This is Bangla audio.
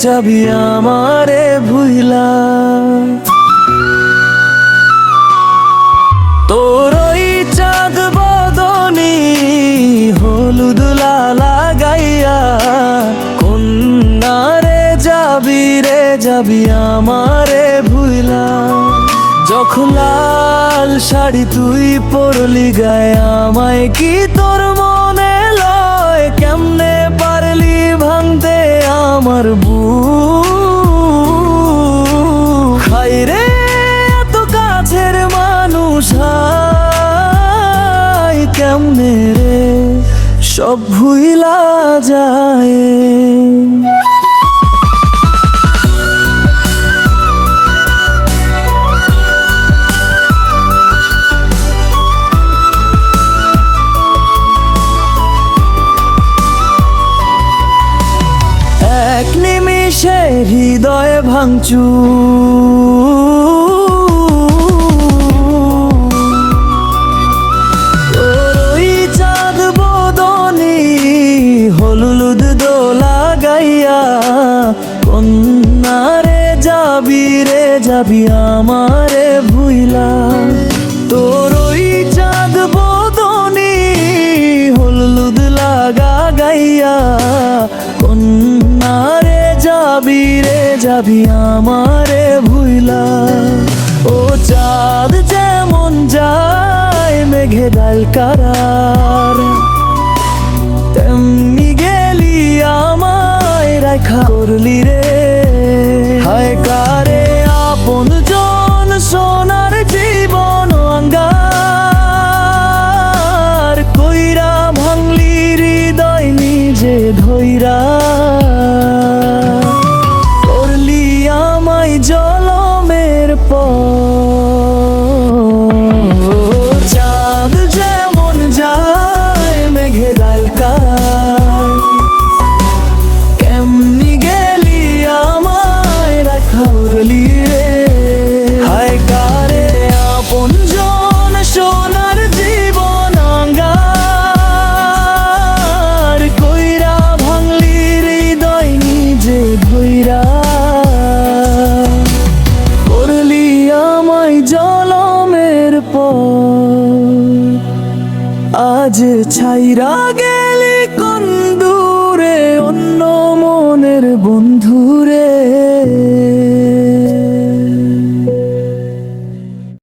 যাবি আমারে ভুইলা। তোর ওই চাঁদ বদনি হলুদ লাগাইয়া কন্যারে যাবি আমারে ভুইলা। যখন লাল শাড়ি তুই পরলি গায়ে আমায় কি তোর মনে লয়? কেমনে পারলি ভাঙতে আমার বুক? হায়রে এত কাছের মানুষ হায় কেমনে রে সব ভুইলা যায়। এক নিমিষে হৃদয়ে ভাঙচুর। ওই চাঁদ বদনি হলুদ লাগাইয়া কন্যারে যাবি আমারে ভুইলা। তোর ওই চাঁদ বদনি হলুদ লাগাইয়া কন্যারে যাবি আমারে ভুইলা। ও চাঁদ যেমন যায় মেঘে ডাল কারার, তেমনি গেলি আমায় রাখা করলি রে। হায় কারে আপন জন সোনার জীবন অঙ্গার কইরা ভাঙলি হৃদয় নিজে ধইরা। করলি আমায় জলমের পর। চাঁদ যেমন যায় মেঘে ডাল কার, কেমনি গেলি আমায় রাখা করলি রে। হায় কারে আপন জন সোনার জীবন অঙ্গার কইরা ভাঙলি হৃদয় নিজে ধইরা। করলি আমায় জলমের পর। আজ ছাইরা গেলি কোন দূরে অন্য